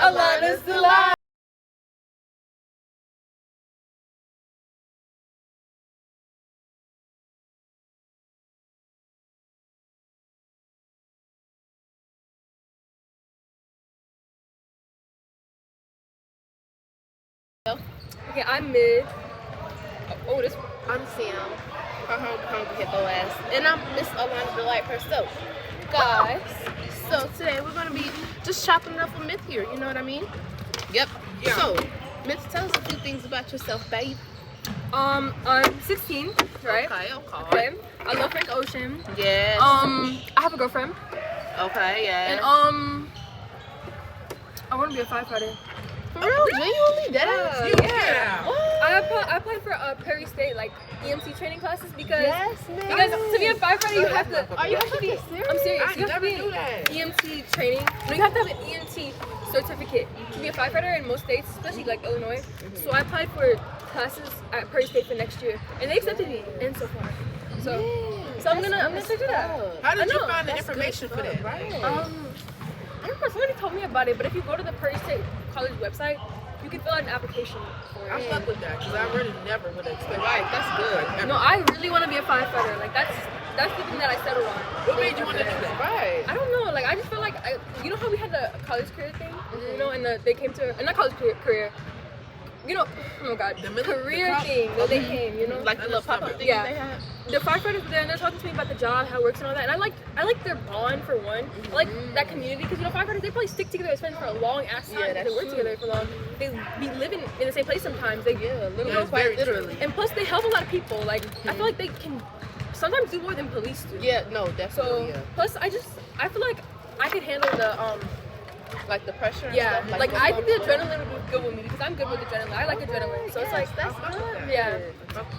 align us to lie. Okay, I'm mid. Oh, this. I'm Sam. Hungry hippo ass. And I'm Miss Alana Delight herself. Guys, so today we're going to be just chopping it up a myth here, you know what I mean? Yep. Yeah. So, Myth, tell us a few things about yourself, babe. I'm 16, right? Okay. I love Frank Ocean. Yes. I have a girlfriend. Okay, yeah. And I want to be a firefighter. For real? Genuinely? Yeah. What? I applied for Perry State like EMT training classes because to be a firefighter you have to. Are you actually serious? I'm serious. I You have to never be knew that. EMT training. No, you have to have an EMT certificate to be a firefighter in most states, especially like Illinois. So I applied for classes at Perry State for next year, and they accepted me in so far. So I'm gonna start doing that. How did you find the information for that? Right. I don't know, somebody told me about it, but if you go to the Perry State College website, you can fill out an application for it. I fuck with that because I really never would have expected. Right, that's good. No, I really want to be a firefighter. Like that's the thing that I settled on. What made you want to do that? Right. I don't know. Like I just feel like you know how we had the college career thing, you know, and they came to not college career. You know, oh my god, career thing. Well, they came, you know, Like the little pop-up thing yeah. they had? The firefighters were there and they're talking to me about the job, how it works and all that. And I like their bond for one. I like that community because you know firefighters they probably stick together, especially for a long ass time. Yeah, They that's work true. together for long. They be living in the same place sometimes. They Literally, That's quite very literally. and plus they help a lot of people. Like I feel like they can sometimes do more than police do. Yeah, no, definitely. So plus I feel like I could handle the Like the pressure and yeah, stuff. like I think the adrenaline would be good with me because I'm good with adrenaline. I like adrenaline, so it's like that's good. yeah.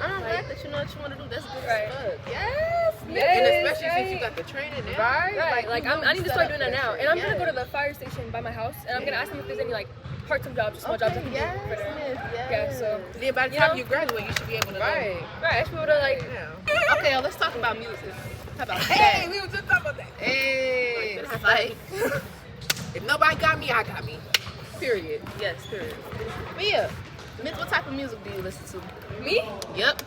I'm glad that you know what you want to do. That's good Right. as fuck. Yes. And especially since you got the training now. Right. Like you know I need to set start up doing that for now, shit. and I'm gonna Yes. go to the fire station by my house, and I'm gonna ask them if there's any like part-time jobs, small jobs I can Yes, do for them. Miss, yes. Yeah, so Then by the You time know? you graduate, you should be able to Right. right, I should be able to like Yeah. Okay, let's talk about music. How about Hey, that? we were just talking about that. Hey, like, If nobody got me, I got me. period. Yes, period. But yeah, Miss, what type of music do you listen to? me. Yep.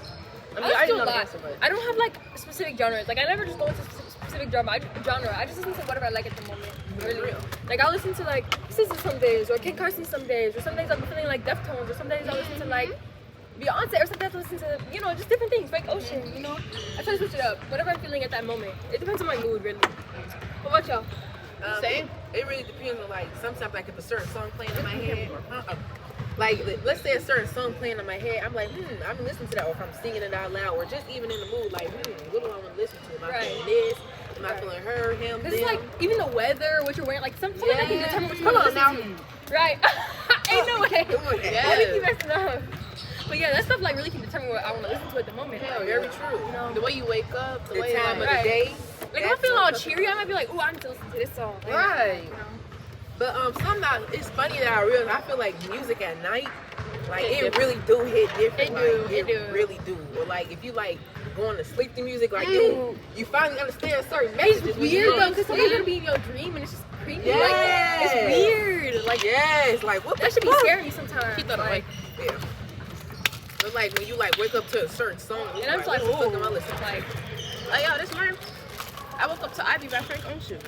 I I already listen to a know the lot. answer, but I don't have like specific genres. Like I never just go into specific genre. I just listen to whatever I like at the moment. Really. Like I'll listen to like SZA some days, or Kid Carson some days, or some days I'm feeling like Deftones, or some days I'll listen to like Beyonce, or sometimes I'll listen to just different things, Frank Ocean. You know, I try to switch it up. Whatever I'm feeling at that moment. It depends on my mood, really. What about y'all? Same. It really depends on like sometimes like if a certain song playing in my head. Like let's say a certain song playing in my head, I'm like, I'm listening to that, or if I'm singing it out loud, or just even in the mood, like, what do I want to listen to? Am I feeling this? Am I feeling her, him, Cause them? it's like even the weather, what you're wearing, like some of that can determine what you Come want to on listen now. to. Right? Ain't no way. Come on, Yeah. yeah. We keep messing up. But yeah, that stuff like really can determine what I want to listen to at the moment. Hell, Very true. You know? The way you wake up, the The way time of like, the day. Like if I'm feeling all cheery, I might be like, oh, I need to listen to this song. Like, Right. you know. But sometimes it's funny that I realize I feel like music at night, like Hit it different. really do hit different. It do. Really do. Or like if you like going to sleep to music, like you finally understand certain It's messages. when you weird go though, to because sleep. sometimes you're gonna be in your dream and it's just creepy. Yes. Like, it's weird. Like, Yes, like what that the should be fuck? scary me sometimes. Keep that like, away. Yeah. But like when you like wake up to a certain song, And I'm just like, what the fuck am I ooh, listening to? like, Like, yo, this morning, I woke up to Ivy by Frank Ocean.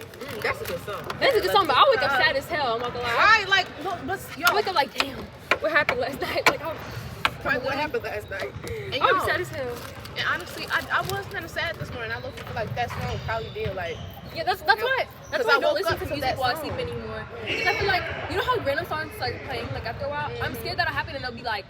That's a good song. that's a good song, but I wake up sad as hell. I'm not gonna lie. Right, like, no, but yo, I wake up like, damn, what happened last night? Like, Like, what happened last night? and I'm yo, sad as hell. and honestly, I was kind of sad this morning. I looked for like that song probably did like. Yeah, that's why 'Cause I I don't woke listen up to to music that while I song. sleep anymore. Because I feel like you know how random songs start playing like after a while. I'm scared that'll happen and they'll be like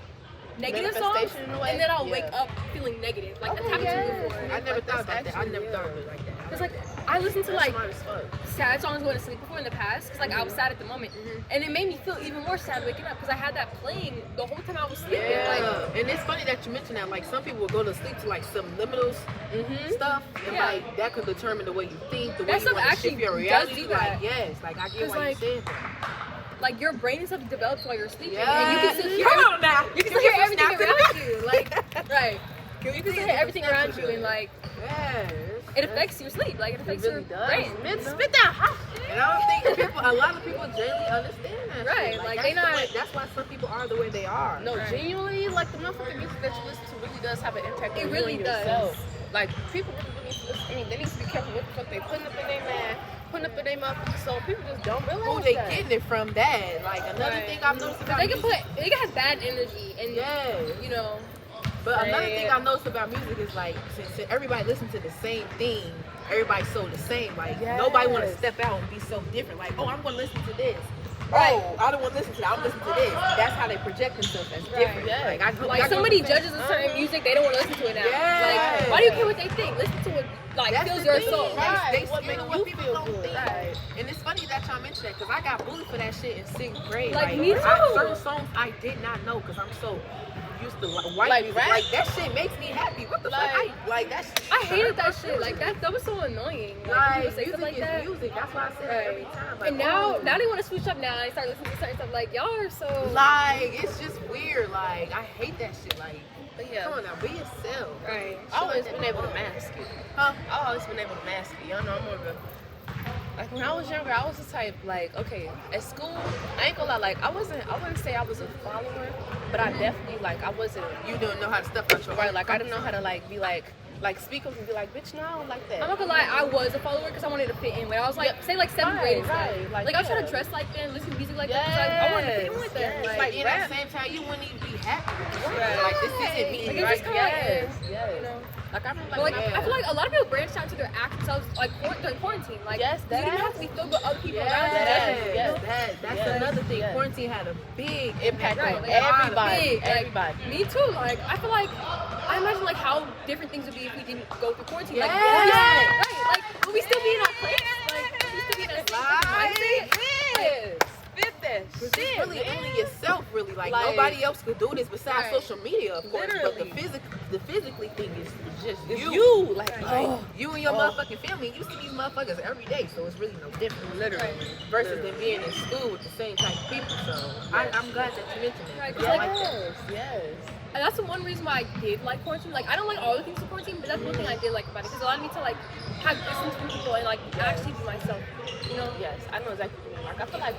negative songs, Manifestation in a way? and then I'll Yeah. wake up feeling negative. Like that's Okay, happened to yeah. me before. I never Like, thought that's about that. I actually never real. thought of it like that. Cause like I listened to like Smart as fuck. sad songs going to sleep before in the past. Cause like I was sad at the moment, and it made me feel even more sad waking up. Cause I had that playing the whole time I was sleeping. Like, Yeah, and it's funny that you mentioned that. Like some people will go to sleep to like subliminals stuff, and Yeah. like that could determine the way you think, the way That you stuff want to actually shift your does reality. do that. Like yes, like I get 'Cause, why like, you said that. like your brain and stuff develops while you're sleeping, Yeah. and you can still hear. Come on now. You can still hear everything around you. Like, right. You can still hear everything around you, and like. Yes. it affects your sleep. Like it affects your brain. Spit that hot. And I don't think a lot of people genuinely understand that. Right, shit. like, that's they not- that's why some people are the way they are. No, Right. genuinely, like the motherfucking music that you listen to really does have an impact It on really you and does. yourself. Like people really need to listen. I mean, they need to be careful what the fuck they putting up in their man, putting up in their motherfucking soul. People just don't realize Who they that. getting it from? That like another Right. thing I've noticed about They can music. they can have bad energy and Yeah. you know. But another Right. thing I've noticed about music is like since everybody listens to the same thing, everybody's so the same. Like nobody want to Yes. step out and be so different. Like, oh, I'm gonna listen to this. Right. Oh, I don't want to listen to that. I'm listening to this. That's how they project themselves as different. Yes. Like, I Like somebody judges a certain music, they don't want to listen to it now. Yeah. Like, why do you care what they think? Listen to what like That's fills the your thing, soul. right? They What scared make of what you people feel don't good. think. Right. And it's funny that y'all mentioned that because I got bullied for that shit in 6th grade. Like, me too. Certain songs I did not know because I'm so used to white Like music. rap? Like that shit makes me happy. What the Like- fuck? Like that shit. I hated that shit. Like that was so annoying. Like, Like, people say music stuff like is that. music. That's why I say that every time. Like, And now oh. they want to switch up now. I start listening to certain stuff. Like y'all are so. Like, it's just weird. Like, I hate that shit. Like, But yeah. come on now, be yourself. Right. I've always been able to mask it. Huh? I've always been able to mask it. Y'all know I'm more of a. Like when I was younger, I was the type like, okay, at school, I ain't gonna lie, like I wouldn't say I was a follower, but I definitely like I wasn't You don't know how to step out your right. Like I didn't know how to like be like speak up and be like, bitch, no, I don't like that. I'm not gonna lie, I was a follower because I wanted to fit in. When I was like, Yep. say like 7th grade and stuff. Right. Like I was trying yeah. to dress like that and listen to music like that because I wanted to fit in with that. Yes, Like, Like, in rap. that same time, you wouldn't even be happy. Right. Like, this isn't me. Like, it's right? just kinda like, Yes, yes. you know. Like I remember, But like, when I feel like a lot of people branched out to their actual selves like during quarantine. Like, Yes, you didn't have to be filled with other people around you. Yes, Yes, that's yes, another thing. yes. Quarantine had a big impact Right, on like, everybody, big, like, everybody. Me too. Like I feel like I imagine like how different things would be if we didn't go through quarantine. Like, Yes. right, like would we still be in our place? Like would we still be in our mindset? Yes, spit that It's shit, really man. only yourself, really. Like, Like- nobody else could do this besides Right. social media, of course. But Literally. the physically thing is just It's you. you, like, Right. oh, You and your Oh. motherfucking family. You see these motherfuckers every day, so it's really no different. literally. Versus them being in school with the same type of people. So I'm glad that you mentioned that. Right, because I like- like that. Yes, And that's the one reason why I did like quarantine. Like I don't like all the things of quarantine, but that's one thing I did like about it because it allowed me to like have distance from people and like actually be myself. You know? yes, I know exactly what you mean. Like, I feel like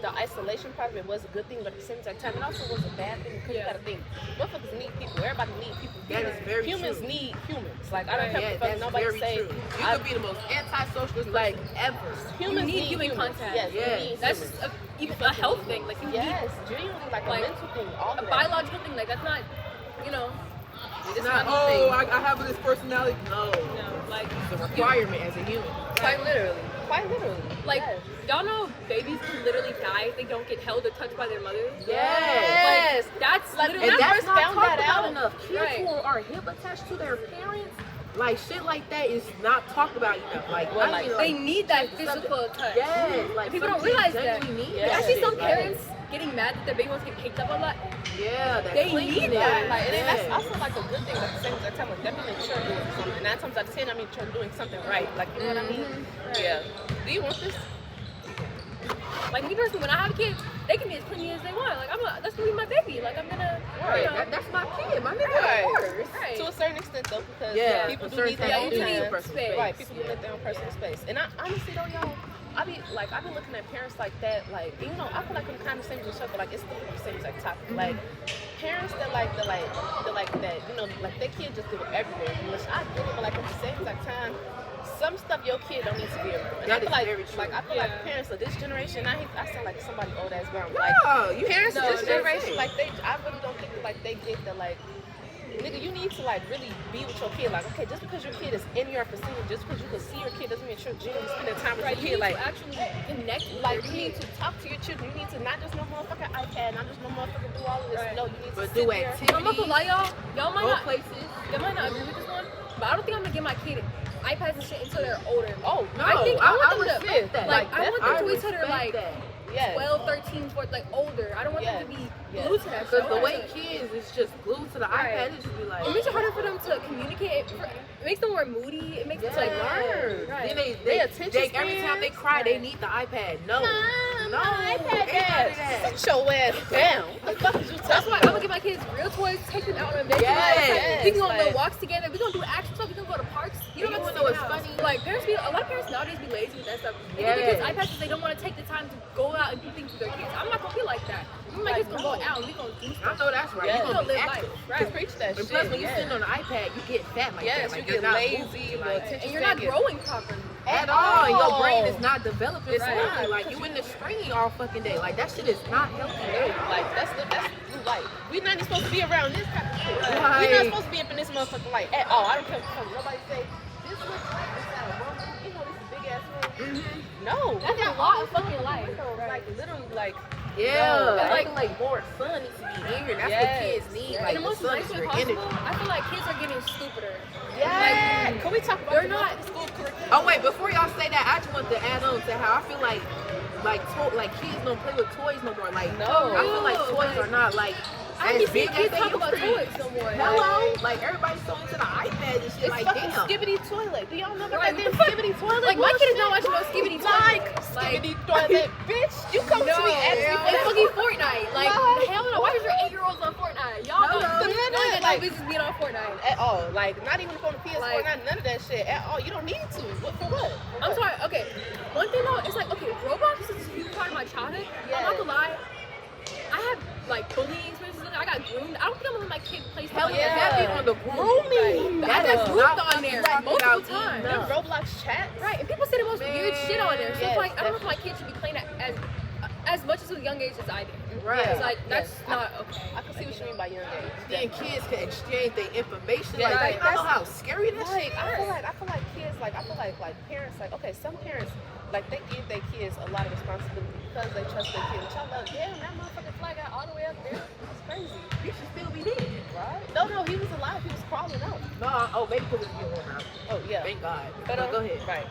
the isolation part of it was a good thing, but at the same time, it also was a bad thing because you Yeah. gotta think, motherfuckers need people. Everybody need people. That is very humans true. need humans. Like I don't care Yeah, what the fuck that's nobody very say. true. You I- could be the most anti-socialist Like, person ever. Humans need human humans. contact. Yes, Yes. we need That's humans. just even a health thing. Like you Yes, genuinely like a Like, mental thing. All need of a that. biological thing. Like that's not, you know, It's not not, the thing. I have this personality. No. like It's a requirement as a human. Quite literally. Quite literally. like yes. y'all know babies can literally die if they don't get held or touched by their mothers. Yes. Like, that's Like, literally when I And that's first not found talked that about out- enough. Kids Right. who are hip attached to their parents, like shit like that is not talked about enough. Like, Well, I like, mean, they need that something- physical touch. Yes, like People some don't realize kids that. genuinely need Yeah. that I see shit. some Like, parents getting mad that their baby ones get picked up a lot. yeah, that they clinginess. need that. Like, and then that's Yeah. also like a good thing, but at the same time, like, that means you're doing something. 9 times out of 10, I mean, you're doing something right. Like, you know what I mean? Yeah. Do you want this? Like me personally, when I have a kid, they can be as clingy as they want. Like that's gonna be my baby. Like I'm gonna, Right. you know, That's my kid, my nigga. Right. Of course. Right. To a certain extent, though, because Yeah, people for do certain need things, their you own do need time. personal space. Right, people do need their own personal space. And I honestly though, y'all, I be looking at parents like that, like, you know, I feel like I'm kind of same with each other, like it's still the same exact topic. Like parents that like that, you know, like their kid just do it everywhere, which I get it, but like at the same exact time, some stuff your kid don't need to be around. And That I feel is like, very true. like I feel Yeah. like parents of this generation, I sound like somebody old ass brown, like No, you parents of No, this that's generation, it. like I really don't think that like they get that like, nigga, you need to like really be with your kid. Like, okay, just because your kid is in your vicinity, just because you can see your kid doesn't mean you're genuinely spending time with right. your You kid. need Like, to actually connect with like your you need kid. to talk to your children. You need to not just no motherfucking iPad, not just no motherfucking do all of this. Right. No, you need to But sit do there. activities. I'm not gonna lie, y'all might Go not, places. y'all might not agree with this one, but I don't think I'm gonna give my kid iPads and shit until they're older. Oh No, I think I want them to respect that. like I want them to wait till they're respect like that. yes. 12, 13, 14, like older. I don't want them to be Yes. glued to that shit. Because I the want way them to- kids is just glued to the Right. iPad, it just be like. it makes it harder for them to communicate. It makes them more moody. It makes them like learn. Then Right. they Their attention every time they spans. cry, they Right. need the iPad. No. Mom, put No, my iPad ain't down. Sit your ass down. What the fuck is you That's talking why I'm about? gonna give my kids real toys, take them out on adventures. Yes. We can go on Like- little walks together. We gonna do action stuff. We can go to parks. You don't You have to know what's stay in the house. funny? Like a lot of parents nowadays be lazy with that stuff. They give their kids iPads because they don't want to take the time to go out and do things with their kids. I'm not gonna be like that. My kids gonna go out and we gonna do I stuff. know that's right. Yes. You're We gonna gonna be live active. life, right? Preach that And shit. plus, when you're yes. sitting on the iPad, you get fat like Yes, that. Like, you you're get not lazy. moving, Your like, attention And you're not span gets- growing properly. at all. And your brain all. is not developing It's fully. not. Like, you in the screen all fucking day. Like, that shit is not healthy. Like that's blue light. We not even supposed to be around this type of shit. Right. We not supposed to be up in this motherfucking light at all. I don't care what nobody say. This looks like it's at a room. You know this is a big ass room. No, That's we got a lot all of fucking light. windows, like literally like Yeah. No, I like- feel like more sun needs to be in here. That's Yes. what kids need. Yes. Like, In the most sun nice is way your possible, energy. I feel like kids are getting stupider. yeah. Can we talk about they're the not- school curriculum? Oh wait, before y'all say that, I just want to add on to how I feel like kids don't play with toys no more. Like No. I feel like toys are not like I as don't see big as kids they talk used about to be. toys no more. Hello, like everybody's so into the iPad and shit. It's Like fucking damn. skibbity toilet. Do y'all know about Right, that what the damn fuck? skibbity toilet? Like, my kid is bullshit? not watching no skibbity Like toilet. skibbity toilet, bitch. You come to me asking hell for It's that. fucking Fortnite. Like, Like- hell no. Why is your 8-year-olds on Fortnite? Y'all Hello. don't got no Like- business being on Fortnite. At all, like not even on the PS4, Like- not none of that shit at all. You don't need to. What for what? I'm sorry. Okay, one thing though, it's like, okay, Roblox is a huge part of my childhood. I'm not gonna lie. I have like bullying experiences. I got groomed. I don't think I'm gonna let my kid play stuff Hell like yeah, that. that be on the grooming. Right. I That got is groomed not on there talking multiple about times. eating Them up. Roblox chats. Right, and people say the most weird shit on there. So Yes, it's like, I don't know if my kid should be playing that as much as a young age as I did. Right. It's like, that's Yes. not okay. I can see what you mean by young age. Then kids can exchange their information. Yeah, like, right. I know how scary that Like shit I is. feel like kids like parents like okay, some parents like they give their kids a lot of responsibility because they trust their kids. Y'all love damn that motherfucking fly got all the way up there. That's crazy. You should still be dead. Right? No, he was alive. He was crawling out. No, oh, maybe because it's getting warmer out. Oh yeah. Thank God. But Go ahead. Right.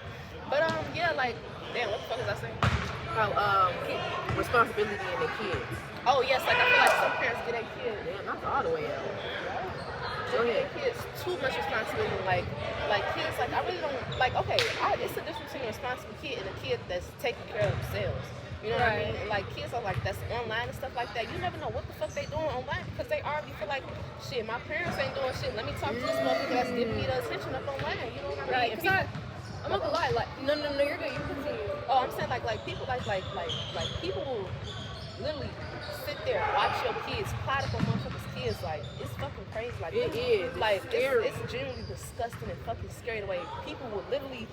But yeah, like damn, what the fuck is I saying? How responsibility in the kids. Oh yes, like I feel like some parents get their kids. Damn, not all the way out. They give their kids too much responsibility. Like kids, like I really don't like. Okay, it's a difference between a responsible kid and a kid that's taking care of themselves. You know what I Right. mean? Like kids are like that's online and stuff like that. You never know what the fuck they doing online because they already feel like shit. My parents ain't doing shit. Let me talk to this motherfucker that's giving me the attention up online. You know what I mean? Right, And because people- I'm not gonna lie, like, no, you're good, you continue. Oh, I'm saying like people like people will literally sit there and watch your kids plot up on motherfuckers' kids like it's fucking crazy. Like It is. like Scary. it's genuinely disgusting and fucking scary the way people will literally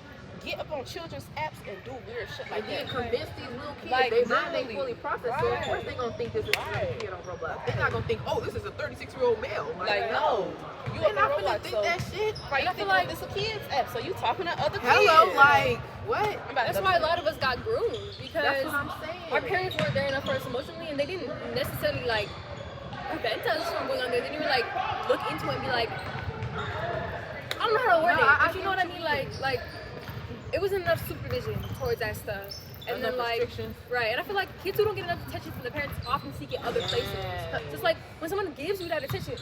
get up on children's apps and do weird shit like And then that. convince these little kids, Like, they mind ain't literally. fully processed, so of Right. course they gonna think this is a Right. little kid on Roblox. They're not gonna think, oh, this is a 36-year-old male. Like no, you They're up not on gonna Roblox, think so that shit. right, you I feel think like- this a kids app, so you talking to other kids. Hello, like, what? I'm about That's to- why a lot of us got groomed, That's because what I'm saying. our parents weren't there enough for us emotionally, and they didn't necessarily, like, prevent us from going on there. They didn't even, like, look into it and be like, I don't know how to word No, it, I but you know what I mean? Like, it wasn't enough supervision towards that stuff. And then, Enough like, restrictions. right, and I feel like kids who don't get enough attention from their parents often seek it other places. Yes. Just like when someone gives you that attention,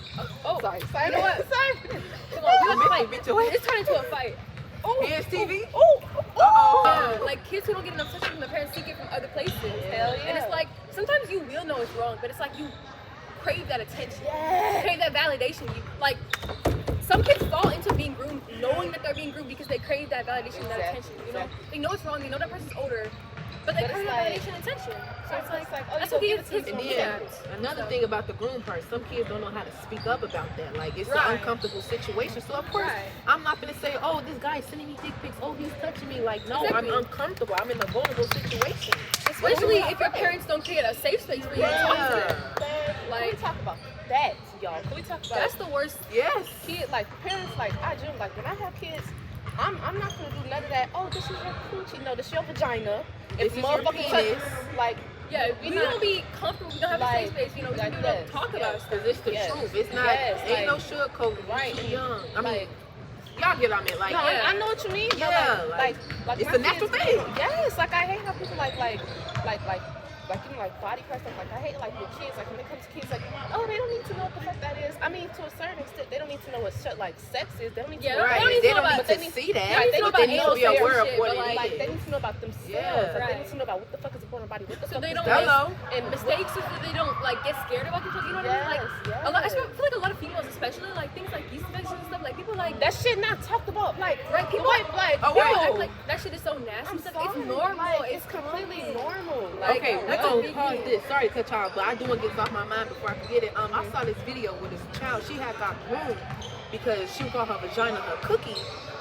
oh, Sorry, you know what? Sorry. Come on, we have to fight. Beat your ass. It's turned into a fight. Here's TV. Oh, Uh-oh. Yeah, like kids who don't get enough attention from their parents seek it from other places. Hell And it's yeah. like sometimes you will know it's wrong, but it's like you crave that attention, Yeah. crave that validation. You like some kids fall into being groomed knowing that they're being groomed because they crave that validation, that Exactly. attention. You know, they know it's wrong. They know that person's older, but they But crave it's that like- validation, and attention. So it's like oh, that's you what go give kids it to And me. then another thing about the groom part, some kids don't know how to speak up about that. Like it's Right. an uncomfortable situation. So of course Right. I'm not gonna say, oh, this guy's sending me dick pics. Oh, he's touching me. Like no, Exactly. I'm uncomfortable. I'm in a vulnerable situation. Especially if your parents don't create a safe space for you to talk to them. Can we Like- talk about that, y'all? Can we talk about That's the worst. Yes. kid, like parents, like I do, like when I have kids, I'm not gonna do none of that. Oh, this is your coochie. No, this is your vagina. This If is your motherfucker penis. like, Yeah, We we not- don't be comfortable. We don't have a like- safe space. You know, we like don't this, talk yes. about stuff. Cause it's the Yes. truth. It's not. Yes, Ain't no like- sugarcoating. right. You're too young. I mean, like, y'all get on it. Like no, I know what you mean. But Yeah, like it's my a natural kids- thing. Yes, like I hate how people like like you know, like body parts stuff. Like I hate like with kids, like when it comes to kids, like oh they don't need to know what the fuck that is. I mean to a certain extent they don't need to know what like sex is. They don't need to know. Right. They don't need but to they see that. Right, They need to be aware of what it like is. they need to know about themselves. Yeah. Like, they need to know about what the fuck is important body. What the So fuck they is don't this? make and mistakes, so that they don't like get scared about themselves. You know what I mean? Like a lot, I feel like a lot of females, especially like things like yeast infections and stuff. Like people like That shit not talked about. Like right people like oh, people wait. act like that shit is so nasty. I'm Stuff. sorry, It's normal. like, it's completely normal. Like, Okay, we're that's a gonna big pause deal. this. Sorry to cut y'all, but I do want to get this off my mind before I forget it. I saw this video with this child. She had got groomed because she would call her vagina her cookie.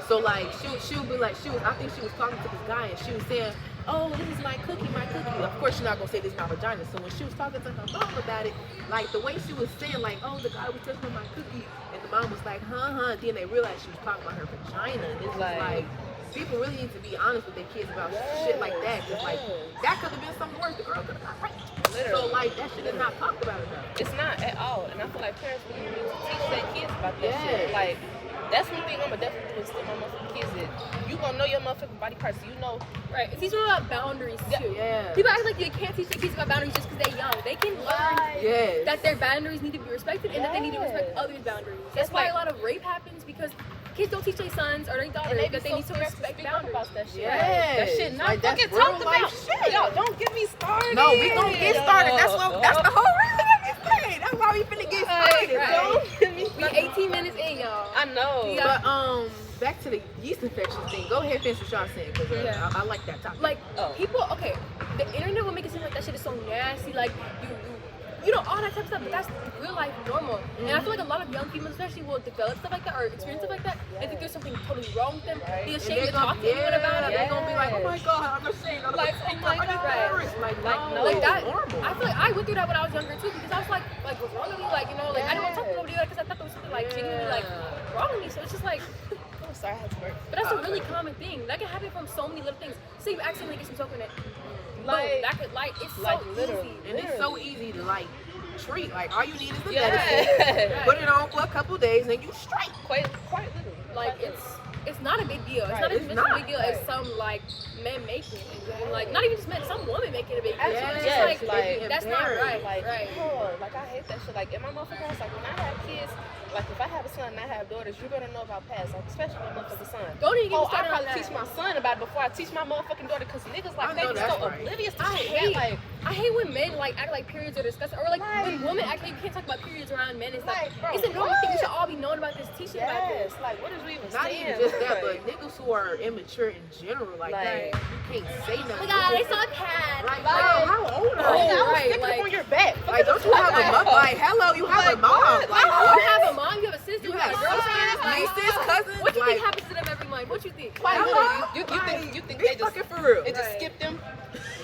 So like she would be like I think she was talking to this guy and she was saying, oh, this is my cookie, my cookie. Of course she's not gonna say this is my vagina. So when she was talking to her mom about it, like the way she was saying like, oh, the guy was touching on my cookie, and the mom was like, huh. Then they realized she was talking about her vagina, and it's like people really need to be honest with their kids about shit like that. Cause like that could have been something worse. The girl could have got raped. So like that shit is not talked about enough. It's not at all, and I feel like parents really need to teach their kids about that shit. Like that's one thing I'ma definitely do is teach my motherfucking kids that you gonna know your motherfucking body parts. You know, Right. Teach them about boundaries too. Yeah. People act like they can't teach their kids about boundaries just because they're young. They can learn Yes. that their boundaries need to be respected and that they need to respect others' boundaries. That's why a lot of rape happens because kids don't teach their sons or their daughters that they need to respect boundaries. about that shit. Yes. That shit not Like, that's fucking real talked life about. shit. Yo, don't get me started. No, we gonna get started. That's the whole reason that we started. That's why we finna get started. Right. Don't get me We started. 18 minutes in, y'all. I know. Yeah. But back to the yeast infection thing. Go ahead, finish what y'all saying, because Yeah. I like that topic. Like people, okay, the internet will make it seem like that shit is so nasty. Like you know, all that type of stuff. But that's real life normal. And I feel like a lot of young people, especially, will develop stuff like that or experience stuff like that and think there's something totally wrong with them. Be ashamed to talk to anyone about it. They're gonna be like, oh my god, I'm ashamed. I'm Like, oh my God. no, Like it's that, normal. I feel like I went through that when I was younger too because I was like what's wrong with me? Like, you know, like I didn't want to talk to nobody because I thought there was something like genuinely like wrong with me. So it's just like, I'm sorry, I had to work. but that's a really common thing. That can happen from so many little things. Say you accidentally get some soap in it. Like, that could it's like, so literally. easy. And it's so easy to like treat. Like all you need is the Yeah. medicine. Put it on for a couple days and you straight. Quite literally. Like it's not a big deal. It's Right, not as it's much a not. big deal as some like men making it. And like not even just men, some women making it a big deal. Yes, It's yes, just like, that's not right. Like, right. oh, like I hate that shit. Like in my motherfucking house, like when I have kids, like if I have a son and I have daughters, you better know about past, like especially my motherfucking son. Don't even get me I started on probably that. teach my son about it before I teach my motherfucking daughter, cause niggas like I they know be that's so right. oblivious to I shit. hate Like, I hate when men like act like periods are disgusting, or like when women act like you can't talk about periods around men and stuff. Like, bro, It's a normal thing. We what? should all be knowing about this, teaching about this. yes, like what is we even Not saying? even just that, but Like, niggas who are immature in general, like Like- you can't say nothing. Oh my god, I saw a cat. Like, how old are oh, you? I was right, sticking like- up on your back. Like, don't you have a mom? Like, hello, you have a mom. what? Like, You have a mom, you have a sister, You you have have a girlfriend. nieces, cousins. What do you like, think happens to them every month? What you think? Quite Hello? literally. You think be they just fucking for real. it just Right. skipped them?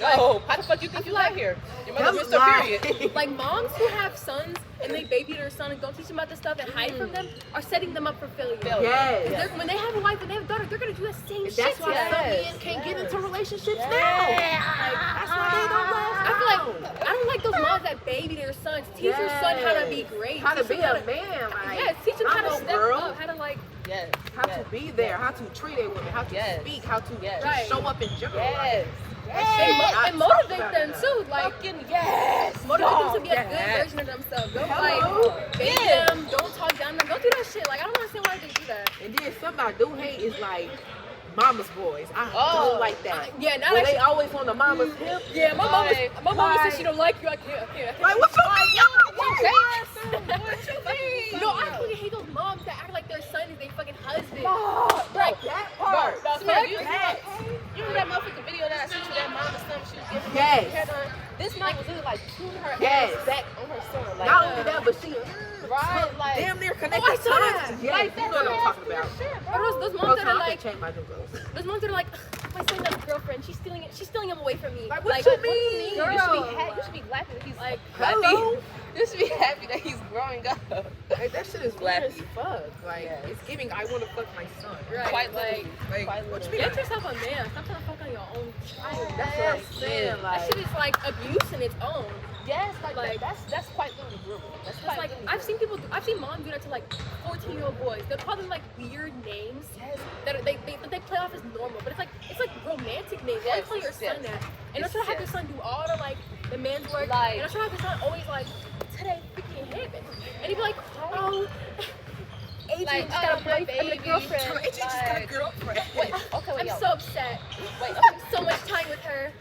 No. How the fuck you think you got here? Your mother missed her period. Like moms who have sons and they baby their son and don't teach them about this stuff and hide from them are setting them up for failure. Yes. Because when they have a wife and they have a daughter, they're gonna do the same And shit that's to why them. some Yes. men can't get into relationships Yes. now. Like, that's why they don't last. I feel like I don't like those moms that baby their sons. Teach your son how to be great. How to Teach be him a man. Like, Yes, teach them how I'm to a step girl. up, how to like Yes. How to be there, how to treat a woman, how to Yes. speak, how to Yes. just Right. show up in general. Yes. and motivate them too. Like Fucking yes. motivate them to be a Yes. good version of themselves. Don't Hello. like baby them, don't talk down to them, don't do that shit. Like I don't understand why they do that. And then something I do hate is like mama's boys. I Oh. don't like that. Yeah, now When that they always on the mama's hip. yeah, my mama like- said she don't like you. I can't. Like, what you mean? No, I fucking hate those moms that act like their son is their fucking husband. Bro, that part. Bro, Swear, you Yes. remember that motherfucking video that I sent you? That mom and son, she was giving Yes. her hair done. This mom was literally like tuning her Yes. ass back on her son. Like, Not only that, but she right, like, damn near connected. Oh, I saw that. tongues. Yes, like you know what I'm talking about. Or those Bro, moms that so are I like, can change my girls. those moms that are like, my son has a girlfriend. She's stealing him away from me. Like, what you mean? Girl, you should be glad that he's like, Hello? happy. You should be happy that he's growing up. Like, that shit is weird as Flappy. fuck. Like, Yes. it's giving, I want to fuck my son. right, Quite like, literally. Like, Quite what you literally. mean? get yourself a man. Stop trying to fuck on your own child. That's what I'm saying. That Like, shit is like abuse in its own. Yes, Like- that's quite literally grooming. That's It's quite like literally I've seen moms do that to like 14-year-old boys. They'll call them like weird names Yes. that they play off as normal, but it's like romantic names. Why Yes, play your son yes. that? And they're trying to have Yes. their son do all the like the to work, Like- and I'm trying to have this son always like, today freaking happened, and he'd be like, oh, Adrian Like, just got a my boyfriend, I mean, a baby. girlfriend. Adrian just got a Like- girlfriend. Wait, okay, wait, I'm y'all. so upset. Wait, I spend so much time with her.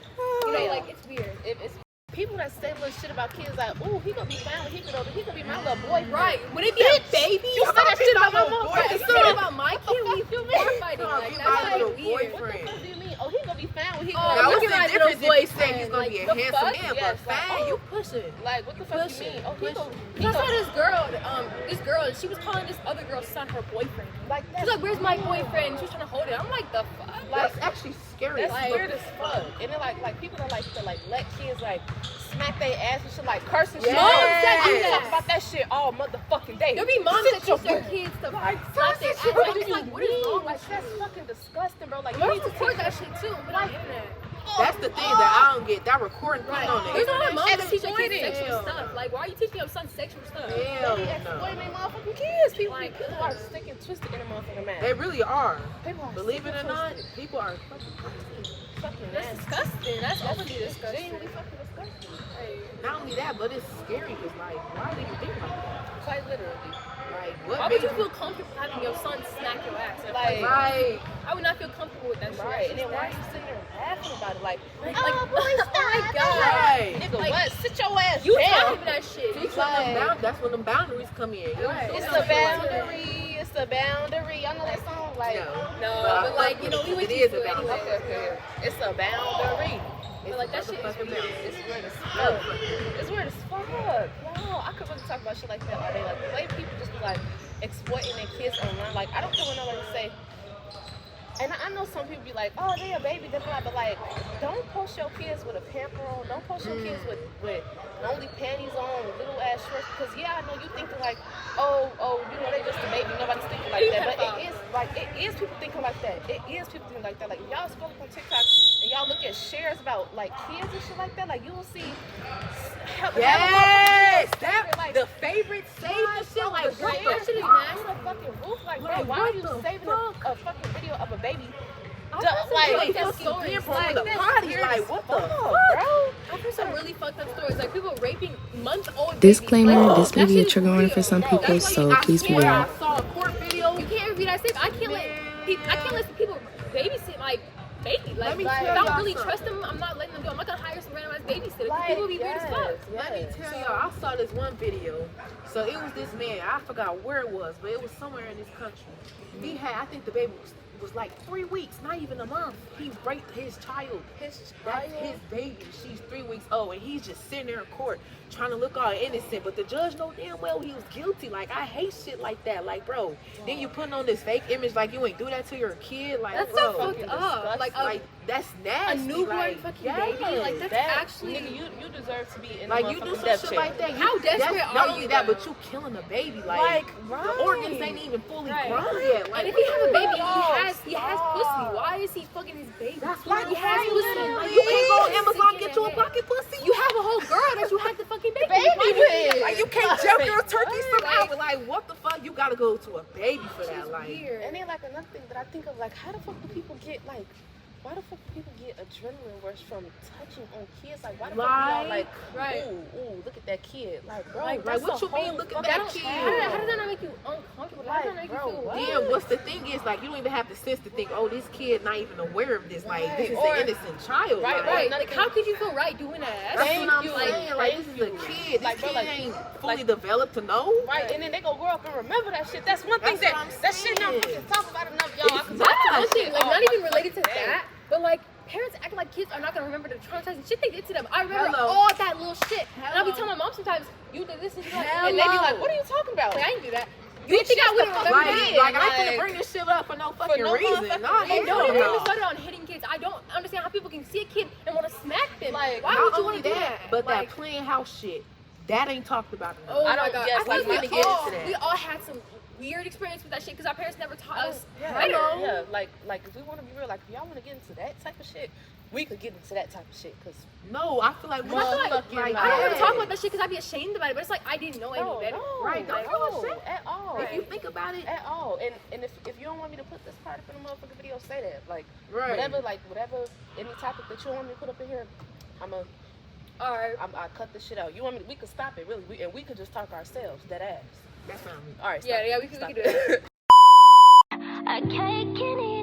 You know, Yeah. like it's weird. If it's people that say little shit about kids, like, ooh, he gonna be fine when he get older. He gonna be my little boyfriend. Right? Would it be a baby? You say that shit about my mom. Right, you say that about my kid? We fighting. Gonna Like be that's my little like weird. What the boyfriend. fuck do you mean? Oh, he gonna be fine when he Oh, grow Now, up. look what's at my the difference little if you say he's boyfriend? gonna be a Like, the handsome fuck? man, Yes, but like, fine, oh. you pushing. Like, what the fuck Push you mean? it. Oh, Push he I gonna saw this girl, and she was calling this other girl's son her boyfriend. like She's that's like, "Where's my boyfriend?" She was trying to hold it. I'm like, "The fuck?" Like, That's actually scary. that's like- weird as fuck. And then like people that like to like let kids like smack their ass and shit, like curse and shit. Yes. Moms that do I that. talk about that shit all motherfucking day. There be moms Sit that your teach their butt. kids to Like, slap their ass. what Like, do it's you like, what is wrong Like, with that's you? fucking disgusting, bro. Like, you Moms need to report teach that shit too, but on the internet. That's the thing that I don't get. That recording thing on There's there. a lot of moms that teach their kids Exploited. sexual stuff. Like, why are you teaching your son sexual stuff? Hell They no. exploiting their motherfucking kids. People Like, are sticking twisted in a motherfucking man. They really are. People are Believe it or sick and not, twisted. people are fucking crazy. Fucking That's nasty. disgusting. That's openly disgusting. Genuinely fucking disgusting. Not only that, but it's scary because, like, why do you think like that? Quite literally. Like, what Why made would you feel comfortable having your son smack your ass? Like, Like, I would not feel comfortable with that shit. right. And then why are you sitting there laughing about it? Like, Like, oh, boy, oh stop. my God. right. Nigga, Like, what? Sit your ass You down. taught him that shit. Teach Like- them that's when the boundaries come in. You Right. don't It's feel the like that. boundary. It's the boundary. Y'all know that song? Like, No, But but like, you know, we went it is to a it boundary. anyway. okay. It's a boundary. It's Like, that shit is motherfucking weird. boundary. It's weird as fuck. It's weird as fuck. Yo, I could really talk about shit like that all day. Like, the way people just be like exploiting their kids online. Like, I don't care what nobody say. And I know some people be like, oh, they a baby, they're blah, but like, don't post your kids with a pamper on. Don't post your kids with only panties on, little ass shorts. Because yeah, I know you thinking like, oh, you know, they just a baby. Nobody's thinking like that. But it is people thinking like that. It is people thinking like that. Like, y'all scroll up on TikTok and y'all look at shares about like kids and shit like that. Like, you will see. Yes, that that the favorite save and shit. Like, what shit the that shit is fuck? nasty. The fucking roof, like, bro, Like, why what are you the saving a fucking video of a baby? I've Duh, heard some like, really Like, fucked fucking stories. from Like, the that's party. weird Like, as what the fuck. fuck? Bro, I've heard some really fucked up stories, like people raping month-old Disclaimer, babies. this may That be a shit is trigger warning real. for some Bro, people, that's why so I please be swear, aware. I saw a court video. You can't read that safe. I can't let people babysit my baby. Like, Let me if tell I don't y'all really something. trust them, I'm not letting them do it. I'm not gonna hire some random ass babysitter. like, People be weird as fuck. Let me tell y'all, I saw this one video. So it was this man, I forgot where it was, but it was somewhere in this country. He had, I think the baby was like 3 weeks, not even a month. He raped his child. That's his baby. She's 3 weeks old, and he's just sitting there in court trying to look all innocent. But the judge know damn well he was guilty. Like, I hate shit like that. Like, bro, then you putting on this fake image like you ain't do that to your kid. Like, That's bro, so fucked up. like that's A nasty. newborn like, fucking yes. baby. Like, that's actually. nigga, you deserve to be in Like, the you do motherfucking some death shit chair. like that. How desperate Not are only you, that, though? but you killing a baby. Like, Like, the organs right. ain't even fully Right. grown yet. Like, And if he have a baby, Stop. he has pussy. Why is he fucking his baby? that's like, what he has I'm pussy. saying. Like, Like, you can't go on ain't Amazon sick get in you a the head. pocket pussy. You have a whole girl that you had the fucking baby. Baby Why do you- with. Like, you can't jump your turkey Right. somehow. But like, what the fuck? You gotta go to a baby for that. It's Like, weird. And then like another thing that I think of, like, how the fuck do people get like, why the fuck do people get adrenaline rush from touching on kids? Like, why the fuck do y'all like, Right. ooh, look at that kid? Like, bro, Like, that's what a you mean, whole look at fucking that How kid? does that not make you uncomfortable? How does that make you Like, feel bro, weird? then what's the thing is, like, you don't even have the sense to think, oh, this kid not even aware of this. Like, this is Or- an innocent child. Right, like, Right, Another like how could you feel right doing that? That's Thank what I'm you. saying. Like, this is a Thank you. kid. This Like, bro, kid like- ain't fully developed to know. Right, and then they gonna grow up and remember that shit. That's one thing That's what I'm that shit not saying. fucking talk about enough, y'all. I could That's talk about one shit thing, like all not even fucking related to day. that, but like parents act like kids are not gonna remember the traumatizing shit they did to them. I remember Hello. all that little shit, and I'll be Hello. telling my mom sometimes, "You did this," and she's like, Hello. And they be like, what are you talking about? "Wait, I didn't do that." You think I shut wouldn't the fuck remember up. that? Like, I Like- couldn't bring this shit up for no fucking no reason. motherfucking Nah, reason. And don't hell even get no. me started on hitting kids. I don't understand how people can see a kid and want to smack them. Like, why Not would you only want to do that, that? but like, that playing house shit, that ain't talked about enough. oh I my don't- god, yes, I like, feel like we we get all, into that. we all had some weird experience with that shit because our parents never taught us Yeah, better. yeah, like if we want to be real, like if y'all want to get into that type of shit, we could get into that type of shit, cause No, I feel like And I feel like, Motherfucking I don't want that. to talk about that shit because I'd be ashamed about it, but it's like I didn't know any no, better. no, Right, don't like, feel no, ashamed. at all, if you think about it, at all. And if you don't want me to put this part up in the motherfucking video, say that. Like right. whatever any topic that you want me to put up in here, Alright. I cut this shit out. You want me? We could stop it, really, and we could just talk ourselves, dead ass. That's fine. All right. Yeah, we stop can do it. I can't get it.